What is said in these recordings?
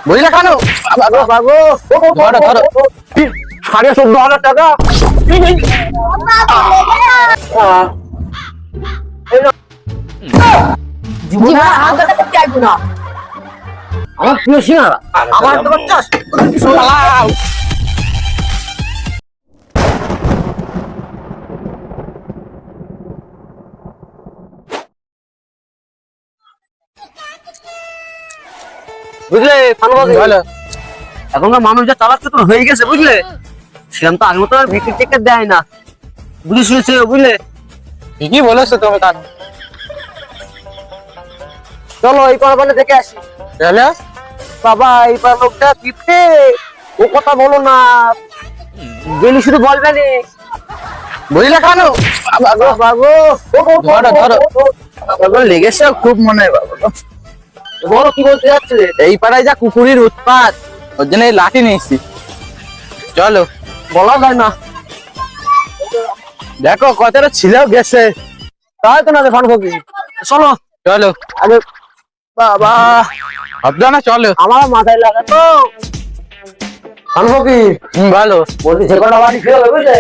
বুঝলে কেন? ধরো ধরো 14,500 টাকা। জীবনে হাত কাটাতে চাইবো না। আমার প্রিয় সিঙ্গারা আমার তো করছস পালাও। বুঝলে বলো। এখনকার মানুষ যা চালাচ্ছে তো হয়ে গেছে বুঝলে, সেরকম তো আগে মতো আর বিক্রি টিকিট দেয় না, বুঝে শুনেছে বুঝলে। ঠিকই বলেছো তুমি কান। চলো এই পারবানে দেখে আসি। চলো বাবা এই পার লোকটা কিপটে, ও কথা বলো না, গেলি শুধু বলবে নি। বুঝলে কেন? ধরো ধরো বাবা লেগেছে খুব মনে হয়। বাবা বলো কি বলতে যাচ্ছে? এই পাড়ায় যা কুকুরের উৎপাত, ওর জন্য এই লাঠি নিয়েছি। চলো বলা যায় না। দেখো কতটা ছিলেও গেছে। তাই তো না রে ফানকবি। চলো চলো আগে। বাবা ভাবছো না? চলো। আমার মাথায় লাগা তো ফানকবি। ভালো বলছি যে কটা বাড়ি ফেরবে বুঝলে,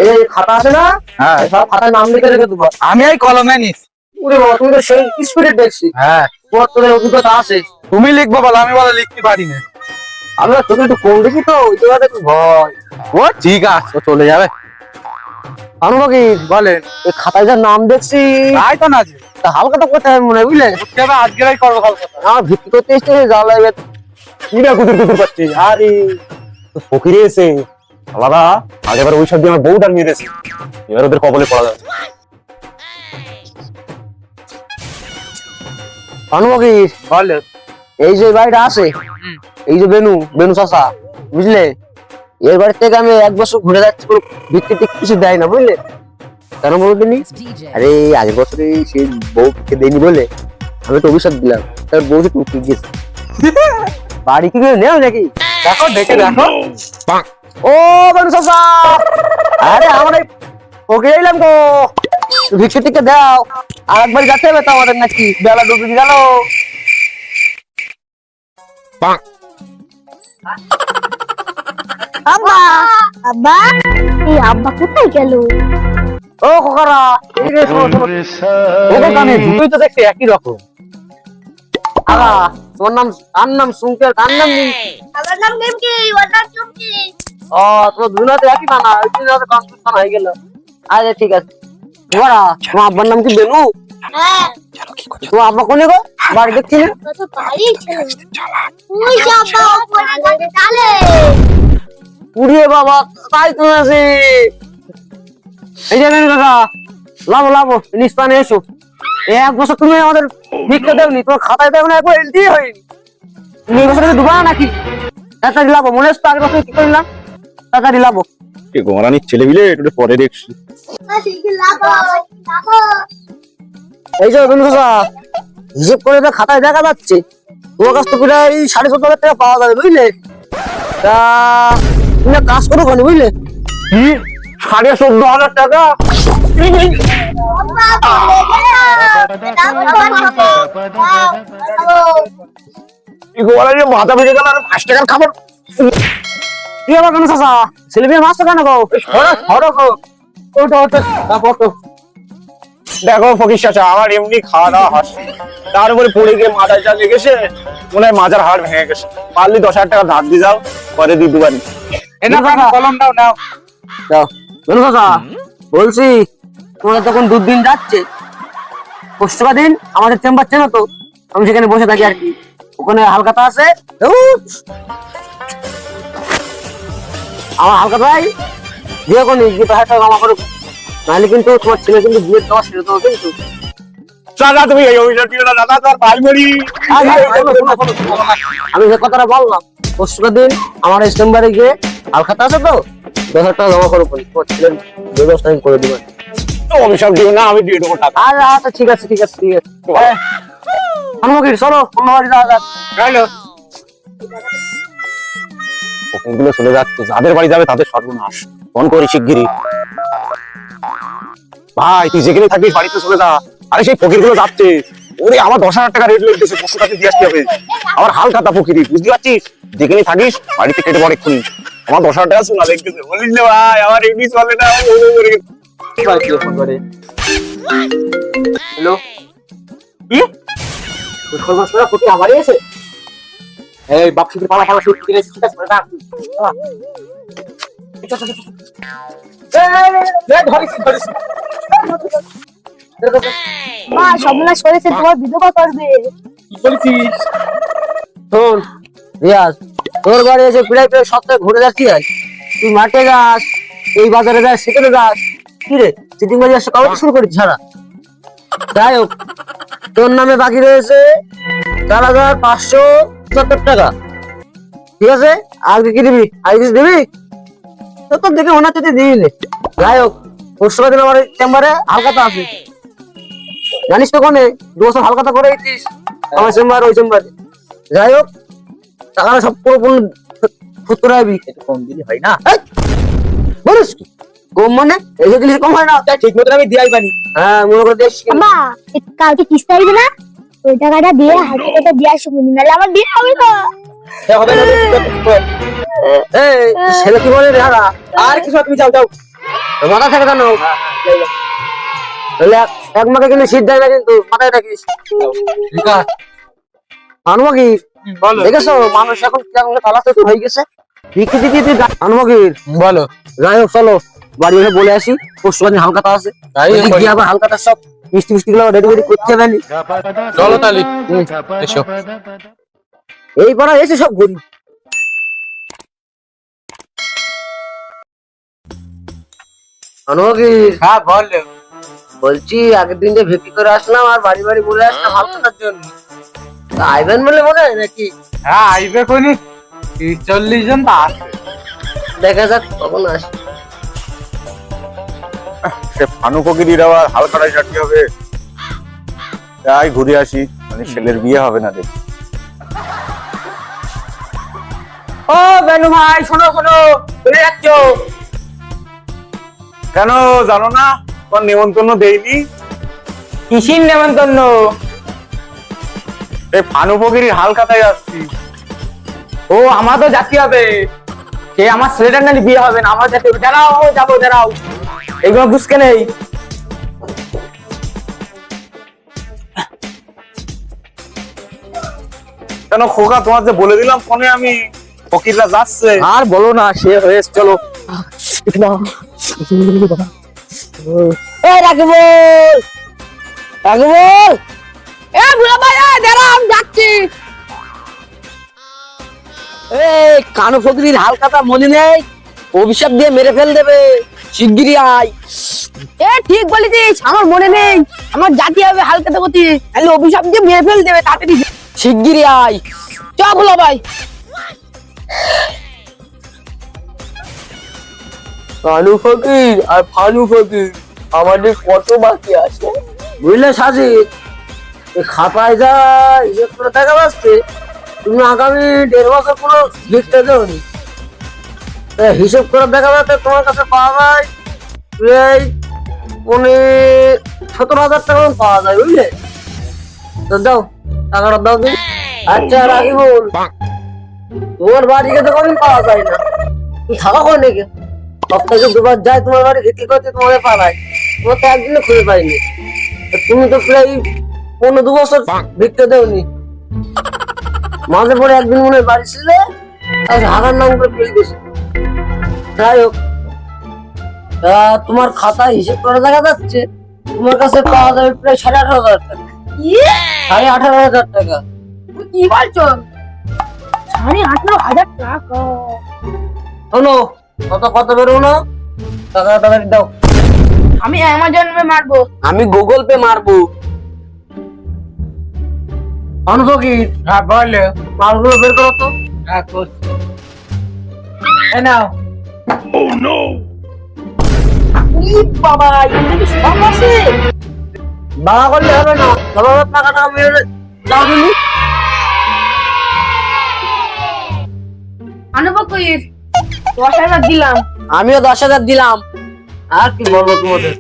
এই যে খাতা আছে না, হ্যাঁ। এই সব খাতায় নাম লিখে রেখে দেবো। আমি এই কলমে নিস। ওরে বাবা তুমি তো সেই স্পিরিট দেখছি, হ্যাঁ তোমার তোদের অভিজ্ঞতা আছে। তুমি লিখবো বলো, আমি বলো লিখতে পারি না। আমি তোকে একটু কম দেখি তো ওই জায়গাটা একটু ভয়। ও ঠিক আছে, ও চলে যাবে। ফানকবি বলেন। এই খাতায় যা নাম দেখছি, তাই তো না যে তা হালকাটা কোথায় মনে হয় বুঝলে। তবে আজকেরাই করবো ভালো কথা। আমার ভিত্তি করতে এসছে যা লাগবে। কি না কুতুর কুতুর করছে, আরে ফকির এসে আলাদা। আগেবার ওই সব দিয়ে আমার বউটার মেরেছে, এবার ওদের কবলে পড়া যাবে। ফানকবি বলো। এই যে বাড়িটা আছে, এই যে বেনু বেনু চাষা বুঝলে, এর বাড়ি থেকে আমি 1 বছর ঘুরে যাচ্ছি, কোনো ভিত্তি টিক কিছু দেয় না বুঝলে। কেন বলতে নি? আরে আগের বছরে সেই বউকে দেয়নি বলে আমি তো অভিশাপ দিলাম, তার বউ তো টুকি গেছে। বাড়ি কি করে নেও নাকি? দেখো দেখে দেখো। ও বেনু চাষা, আরে আমার এই ওকে এলাম গো, ভিক্ষে টিকে দাও। আর একবার যাচ্ছে হবে তো আমাদের নাকি, বেলা ডুবে গেল। আব্বা আব্বা এই আব্বা কোথায় গেল? ও খোকারা এদিকে শোনো শোনো। ওকে কানে দুটোই তো দেখতে একই রকম। আগা তোমার নাম, কার নাম সুঙ্কের, কার নাম নি? আমার নাম নিমকি, ওর নাম চুমকি। ও তোমার দুনাতে একই বানা, ওই দুনাতে কনফিউশন হয়ে গেল। আচ্ছা ঠিক আছে। খোকারা তোমার আব্বার নাম কি বেনু? হ্যাঁ তোমার আব্বা কোনে গো? বাড়ি দেখছি না। কত বাড়ি ছিল। ওই যে আব্বা ওপরে গাছে চালে। উড়িয়ে বাবা, তাই তো আছে। এই যে বেনু কাকা, লাভো লাভো নিস্তানে এসো। 1 বছর তুমি আমাদের ভিক্ষা দেওনি, তোমার খাতায় দেও না, একবার এন্ট্রি হয়নি। তুমি এই বছর ডুবা নাকি? তাড়াতাড়ি লাভো, মনে হচ্ছে আগের বছর কি করলাম। তাড়াতাড়ি লাভো। গোমরানির ছেলে মিলে একটু পরে দেখছি। ঠিক লাভো লাভো। এই যে বেনু কাকা, হিসেব করে তো খাতায় দেখা যাচ্ছে তোমার কাছ থেকে প্রায় 14,500 টাকা পাওয়া যাবে বুঝলে। তা তুমি এক কাজ করো কেন বুঝলে। কি 14,500 টাকা? এই গোমরানির মাথা ভেঙে গেল, আর 5 টাকার খাবার। কি আবার কেন চাচা, ছেলে মেয়ে মারছো কেন গো? ধরো গো। ওঠো ওঠো, তারপর তো দেখো ফকির চাচা, আমার এমনি খাওয়া দাওয়া হাসি, তার উপরে পড়ে গিয়ে মাথায় যা লেগেছে, মনে হয় মাজার হাড় ভেঙে গেছে। পারলি 10,000 টাকা ধার দিয়ে যাও, পরে দিয়ে দুবারি। এ না কলম দাও নাও। যাও বেনু চাচা, বলছি তোমাদের তখন দুদিন যাচ্ছে, পরশুটা দিন আমাদের চেম্বার চেনো তো, আমি সেখানে বসে থাকি আর কি। ওখানে হালকাতা আছে, আমার হালকাতাই দিয়ে কোন গিয়ে 5,000 টাকা জমা করো, নাহলে কিন্তু তোমার ছেলে কিন্তু বিয়ের দেওয়া সেরে দেবো কিন্তু। চাচা তুমি এই অভিযোগ দিও না, দাদা তোর ভাই মরি। আমি যে কথাটা বললাম, পরশুটা দিন আমার এই চেম্বারে গিয়ে হালকাতা আছে তো, 10,000 টাকা জমা করো, তোমার ছেলের ব্যবস্থা আমি করে দেবো। অভিযোগ দিও না, আমি দিয়ে দেবো টাকা। আচ্ছা আচ্ছা ঠিক আছে ঠিক আছে ঠিক আছে। অনুমুখী চলো অন্য বাড়ি যাওয়া যাক। চলো। ফকিরগুলো চলে যাচ্ছে, যাদের বাড়ি যাবে তাদের সর্বনাশ। ফোন করি শিগগিরই। ভাই তুই যেখানে থাকিস বাড়িতে চলে যা। আরে সেই ফকিরগুলো যাচ্ছে, ওরে আমার 10,000 টাকা রেট লেগেছে, 500 টাকা দিয়ে আসতে হবে। আমার হালখাতা ফকিরি, বুঝতে পারছিস? যেখানে থাকিস বাড়িতে কেটে পড়ে এক্ষুনি। আমার 10,000 টাকা শোনা লেগেছে, বলিস না ভাই, আমার এমনি চলে না। ফোন করে। হ্যালো, কি ফকির আমারই আছে। এই বাপ শুধু পালা পালা শুট করে ঠিক আছে না? মা সর্বনাশ করেছে, তোমার বিধবা করবে। কি বলছিস? শোন রিয়াজ, তোর বাড়ি এসে প্রায় প্রায় সপ্তাহে ঘুরে যাচ্ছি আজ। তুই মাঠে যাস, এই বাজারে যাস, সেখানে যাস, কি রে চিটিং বাজি আসছে কবে শুরু করেছিস সারা? যাই হোক, তোর নামে বাকি রয়েছে 4,575 টাকা, ঠিক আছে? আগে কি দিবি? আগে কিছু দিবি? তো দেখে মনে হচ্ছে দিবি। যাই হোক, পরশু দিন আমার চেম্বারে হালখাতা আছে, জানিস তো কোনে 2 বছর হালখাতা করে দিচ্ছিস আমার চেম্বার, ওই চেম্বারে। যাই হোক, টাকাটা সব পুরো ফুট করে আবি। একটু কম দিলে হয় না? বলিস কি কম মানে? এই যে জিনিস কম হয় না? ঠিক মতো আমি দিয়াই পানি। হ্যাঁ, মনে করে দেখ। মা কালকে কিস্তি আসবে না, ওই টাকাটা দিয়ে হাতে কেটে দিয়ে আসবো, নাহলে আমার বিয়ে হবে না। হবে না? এই ছেলে কি বলে রে? হারা আর কিছু তুমি যাও যাও। মাথা থেকে কেন? তাহলে এক মাকে কিন্তু শীত দেয় না, কিন্তু মাথায় রাখিস। ঠিক আছে, আনুমাকি বলো। দেখেছো মানুষ এখন কেমন তালাতে তো হয়ে গেছে। বিক্রি দিতে আনুমাকির বলো। যাই হোক, চলো বাড়ি এসে বলে আসি পরশু দিন হালখাতা আছে। তাই ওদিক দিয়ে আবার হালখাতা সব মিষ্টি মিষ্টি গুলো রেডি রেডি করতে হবে। চলো তাহলে এসো। এই পাড়া এসে সব ঘুরি। আনুমাকির হ্যাঁ বলো। বলছি আগের দিন যে বিক্রি করে আসলাম আর বাড়ি বাড়ি বলে আসলাম হালখাতার জন্য, তা আইবেন বলে মনে হয় নাকি? হ্যাঁ আইবে কোনি 30-40 জন তো আছে। দেখা যাক কখন আসে। সে ফানু ফকিরির আবার হালখাতায় চাটতে হবে। তাই ঘুরে আসি, মানে ছেলের বিয়ে হবে না দেখি। ও বেনু ভাই, শোনো শোনো, চলে যাচ্ছ? কেন জানো না? তোমার নেমন্তন্ন দেয়নি। কিসির নেমন্তন্ন? এই ফানু ফকিরির হালখাতায় আসছি। ও আমার তো জাতি হবে, সে আমার ছেলেটার নাকি বিয়ে হবে না, আমার জাতি হবে। দাঁড়াও যাবো, দাঁড়াও, এইগুলো বুঝকে নেই। কেন খোকা, তোমার যে বলে দিলাম ফোনে আমি, ফকিররা যাচ্ছে। আর বলো না, সে হয়েছে। চলো এই রাখবো রাখবো। এ বুড়া ভাই, দাঁড়া আমি যাচ্ছি। এই কানু ফকিরির হালখাতা মনে নেই? অভিশাপ দিয়ে মেরে ফেল দেবে, শিগগিরই আয়। এ ঠিক বলেছিস, আমার মনে নেই, আমার জাতি হবে হালকাতে গতি, তাহলে অভিশাপ দিয়ে মেরে ফেল দেবে, তাড়াতাড়ি শিগগিরই আয়। চ বুড়া ভাই। কানু ফকির আর ফানু ফকির আমাদের কত বাকি আছে বুঝলে সাজিদ? এই খাতায় যা হিসেব করে দেখা যাচ্ছে তুমি আগামী 1.5 বছর কোনো লিখতে দেওনি। হিসেব করে দেখা যাচ্ছে তোমার কাছে পাওয়া যায় এই 17,000 টাকা মতো পাওয়া যায়, বুঝলে? তো দাও টাকাটা দাও দিন। আচ্ছা রাখি বল, তোমার বাড়িকে তো কোনদিন পাওয়া যায় না, তুমি থাকা হয় নাকি? সপ্তাহে 2বার যায় তোমার বাড়ি ভিত্তি করতে, তোমাদের পাড়ায় তোমার তো একদিনও খুঁজে পাইনি। তুমি তো প্রায় 15-2 বছর ভিক্ষা দেওনি, মাঝে পরে একদিন মনে হয় বাড়ি ছিলে, হারার নাম করে ফেলে দিয়েছে। যাই হোক, তোমার খাতায় হিসেব করে দেখা যাচ্ছে তোমার কাছে পাওয়া যাবে প্রায় 18,500 টাকা। 18,500 টাকা। কি বলছো? 18,500 টাকা? শোনো, কত বেরো না, টাকা তাড়াতাড়ি দাও। আমি অ্যামাজন পে মারবো। আমি গুগল পে মারবো। অনুফকির হ্যাঁ বলো। মালগুলো বের করো তো। হ্যাঁ করছি। এই নাও। ই বাবা, এটা কি সব আছে? বাবা করলে হবে না, বাবা টাকাটা মেরে দাও তুমি। অনুপকীর 10,000 দিলাম। আমিও 10,000 দিলাম। আর কি বলবো তোমাদের?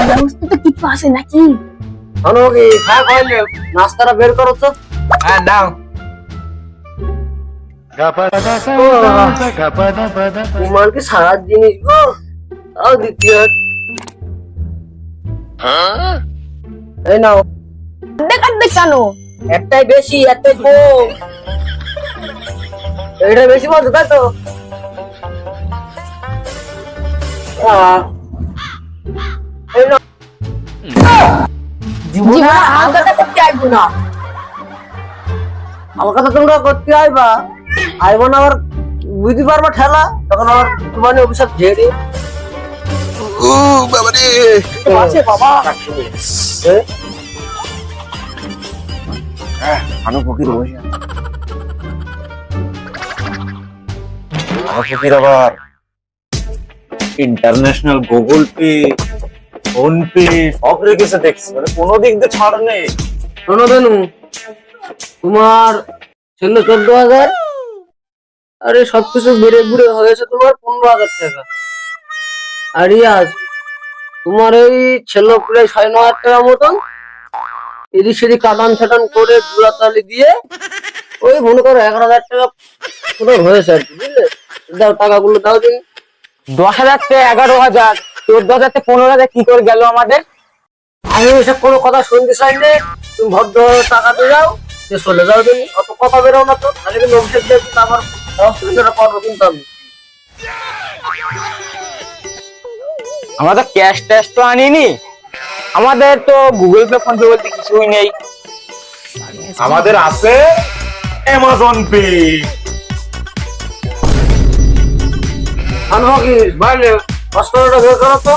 ব্যবস্থা তো কিছু আছে নাকি? শোনো কি হ্যাঁ কইলে নাস্তাটা বের করো তো। হ্যাঁ দাও। তোমার কি সারা জিনিস গো, তাও দ্বিতীয় এই নাও। অর্ধেক কেন? একটাই বেশি একটাই কম, এটা বেশি বলছো তাই তো? এই নাও। জীবনে হালকাটা করতে আইবো না। আমার কথা তোমরা করতে আইবা, আইবো না আবার বুঝতে পারবা ঠেলা, তখন আবার তোমার অভিশাপ ঝেড়ে আছে বাবা। আমি ফকির বসে আমার ফকির আবার international Google pay, phone pay সব রেখেছে দেখছি, মানে কোনো দিক দিয়ে ছাড় নেই। শোনো বেনু, তোমার ছিল 14,000, আরে সবকিছু বেড়ে বুড়ে হয়েছে তোমার 15,000 টাকা। আর ইয়াজ তোমার এই ছিল প্রায় 9,500 টাকা মতন, এদিক সেদিক কাটান ছাটান করে জুড়াতালি দিয়ে ওই মনে করো 11,000 টাকা পুরো হয়েছে আর কি, বুঝলে? দাও টাকাগুলো দাও দিন। 10,000 থেকে 11,000, 14,000 থেকে 15,000 কি করে গেল আমাদের? আমি এসব কোনো কথা শুনতে চাই না, তুমি ভদ্র টাকা দিয়ে যাও, দিয়ে চলে যাও দিন, অত কথা বেরো না তো, তাহলে কিন্তু অভিষেক দিয়ে কিন্তু আমার ব্যবস্থা করবো কিন্তু আমি। আমরা তো ক্যাশ ট্যাশ তো আনিনি, আমাদের তো গুগল পে ফোন পে বলতে কিছুই নেই। আমাদের আছে অ্যামাজন পে। আনবো কি বাইরে পাসপোর্টটা বের করো তো।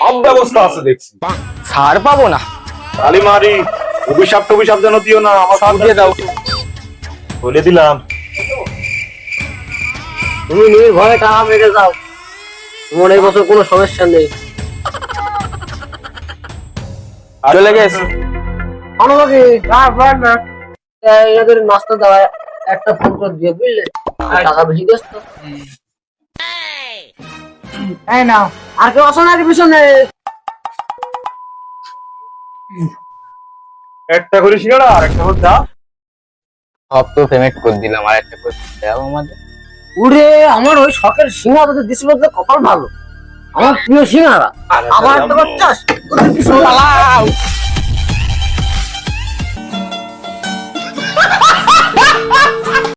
সব ব্যবস্থা আছে দেখছি। ছাড় পাবো না। তালি মারি, অভিশাপ টভিশাপ যেন দিও না, আমার সব দিয়ে দাও। বলে দিলাম। তুমি নির্ভয়ে টাকা মেরে যাও, তোমার এই বছর কোনো সমস্যা নেই। চলে গেছে। আনবো কি এনাদের নাস্তা দেওয়া একটা ফোন করে দিয়ে, বুঝলে? আর টাকা বেশি দিস তো। এই নাও। আর কেউ আসো নাকি পিছনে? একটা করে সিঙ্গাড়া আর একটা করে চা। সব তো পেমেন্ট করে দিলাম, আর একটা করে দাও আমাদের। উরে আমার ওই শখের সিঙ্গারা দিছিল তো, কপাল ভালো, আমার প্রিয় সিঙ্গারা। আবার একটা করছাস? পালাও।